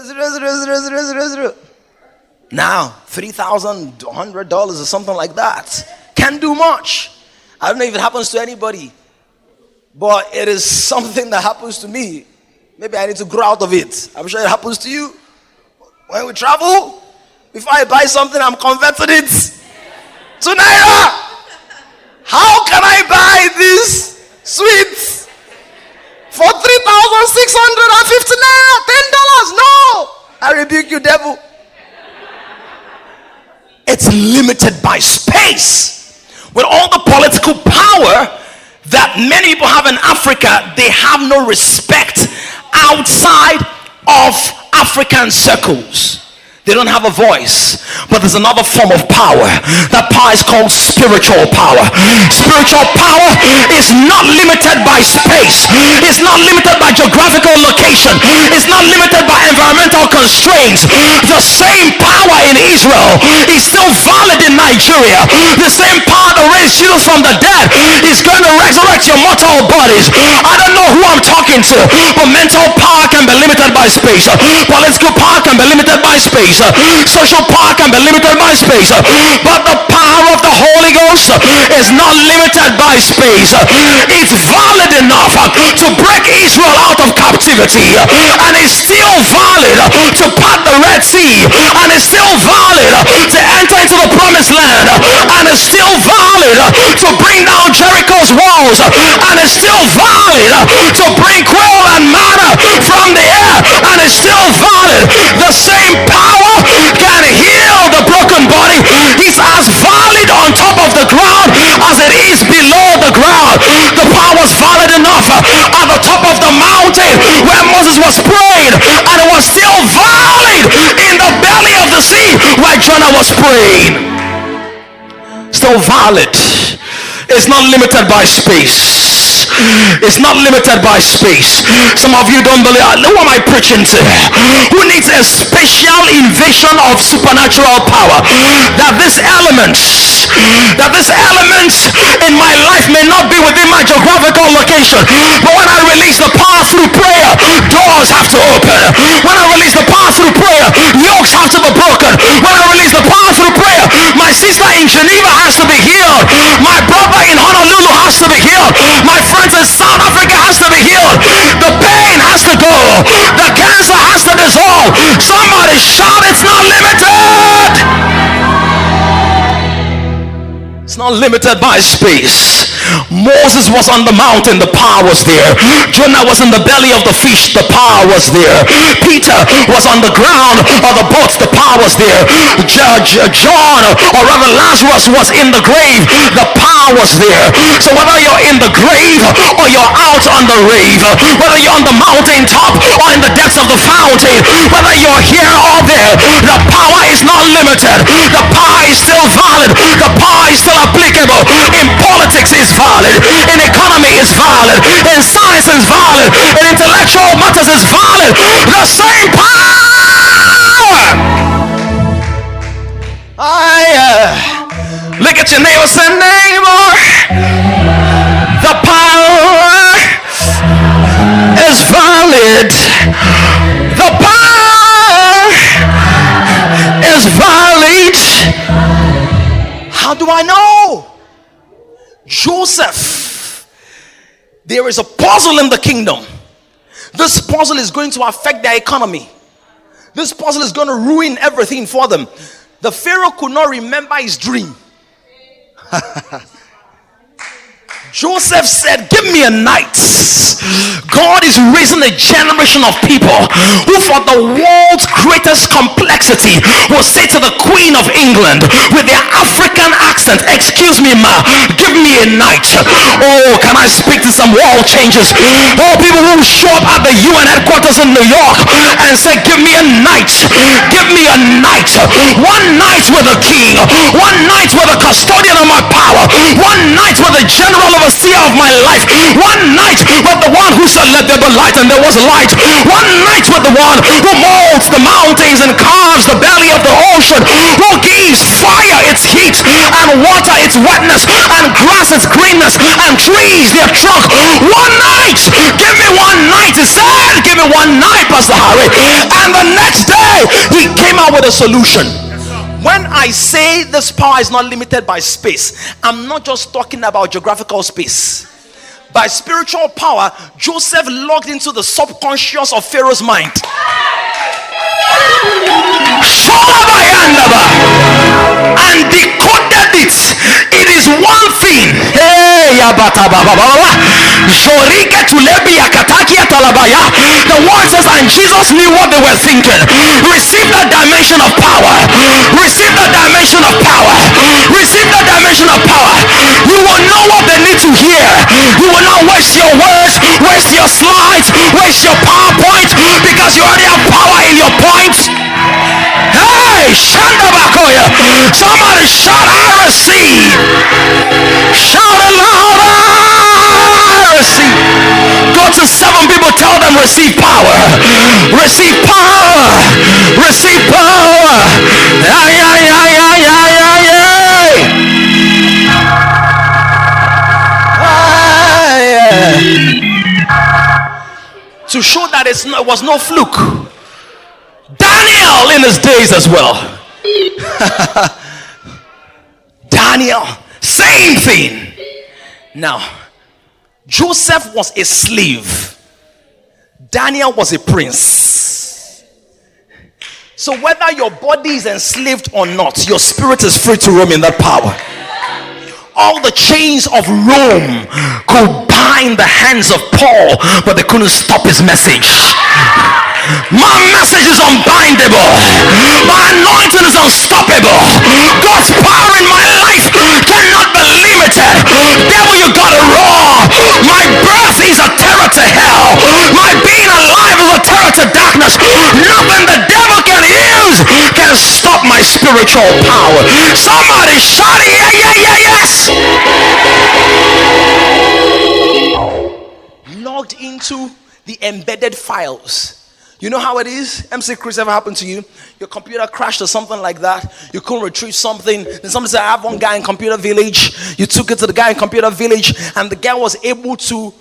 0.0000000. Now, $3,100 or something like that. Can't do much. I don't know if it happens to anybody, but it is something that happens to me. Maybe I need to grow out of it. I'm sure it happens to you. When we travel, before I buy something, I'm converting it to Naira. How can I buy this sweets for 3,650 Naira? $10? No! I rebuke you, devil. It's limited by space. With all the political power that many people have in Africa, they have no respect outside of African circles. They don't have a voice. But there's another form of power. That power is called spiritual power. Spiritual power is not limited by space. It's not limited by geographical location. It's not limited by environmental constraints. The same power in Israel is still valid in Nigeria. The same power that raised Jesus from the dead is going to resurrect your mortal bodies. I don't know who I'm talking to, but mental power can be limited by space. Political power can be limited by space. Social power can be limited by space, but the power of the Holy Ghost is not limited by space. It's valid enough to break Israel out of captivity, and it's still valid to part the Red Sea, and it's still valid to enter into the promised land, and it's still valid to bring down Jericho's walls, and it's still valid to bring quail and manna from the air, and it's still valid. The same power can heal the broken body. It's as valid on top of the ground as it is below the ground. The power was valid enough at the top of the mountain where Moses was praying, and it was still valid in the belly of the sea where Jonah was praying. Still valid. It's not limited by space. It's not limited by space. Some of you don't believe. Who am I preaching to? Who needs a special invasion of supernatural power? That this element in my life may not be within my geographical location, but when I release the power through prayer, doors have to open. When I release the power through prayer, yokes have to be broken. When I release the power through prayer, my sister in Geneva has to be healed. My brother in Honolulu has to be healed. My friends in South Africa has to be healed. The pain has to go. The cancer has to dissolve. Somebody shout, it's not limited. It's not limited by space. Moses was on the mountain, the power was there. Jonah was in the belly of the fish, the power was there. Peter was on the ground of the boat, the power was there. John, or rather Lazarus, was in the grave, the power was there. So whether you're in the grave or you're out on the rave, whether you're on the mountaintop or in the depths of the fountain, whether you're here or there, the power is not limited. The power is still valid. The power is still applicable. In politics is valid, in economy is valid, in science is valid, in intellectual matters is valid. The same power. Look at your neighbor, say, neighbor, the power is valid. The power is valid. How do I know? Joseph, there is a puzzle in the kingdom. This puzzle is going to affect their economy. This puzzle is going to ruin everything for them. The Pharaoh could not remember his dream. Joseph said, give me a night. God is raising a generation of people who, for the world's greatest complexity, will say to the Queen of England with their African accent, excuse me ma, give me a night. Oh, can I speak to some world changers? Oh, people who show up at the UN headquarters in New York and say, give me a night. Give me a night. One night with the king. One night with the custodian of my power. One night with the general overseer of my life. One night with the one who said let there be light and there was light. One night with the one who molds the mountains and carves the belly of the ocean, who gives fire its heat and water its wetness and grass its greenness and trees their trunk. One night. Give me one night. He said give me one night, Pastor Harry, and the next with a solution. When I say this power is not limited by space, I'm not just talking about geographical space. By spiritual power, Joseph logged into the subconscious of Pharaoh's mind. And decoded it. It is one thing. The word says, and Jesus knew what they were thinking. Receive that dimension of power. Receive that dimension of power. Receive that dimension of power. You will know what they need to hear. You will not waste your words, waste your slides, waste your PowerPoint, because you already have power in your points. Hey, Shandabakoya. Somebody shout, I receive. Shout it louder. I receive. Go to 7 people, tell them receive power. Receive power. Receive power. Ay, ay, ay, ay, ay, ay, ay. To show that it was no fluke. Daniel in his days as well. Daniel, same thing. Now, Joseph was a slave. Daniel was a prince. So whether your body is enslaved or not, your spirit is free to roam in that power. All the chains of Rome could bind the hands of Paul, but they couldn't stop his message. My message is unbindable. My anointing is unstoppable. God's power in my life cannot be limited. Devil, you gotta roar. My birth is a terror to hell. My being alive is a terror to darkness. Nothing the devil can use can stop my spiritual power. Somebody shout, yeah, yeah, yeah, yes. Logged into the embedded files. You know how it is? MC Chris, ever happened to you? Your computer crashed or something like that. You couldn't retrieve something. Then somebody said, I have one guy in Computer Village. You took it to the guy in Computer Village, and the guy was able to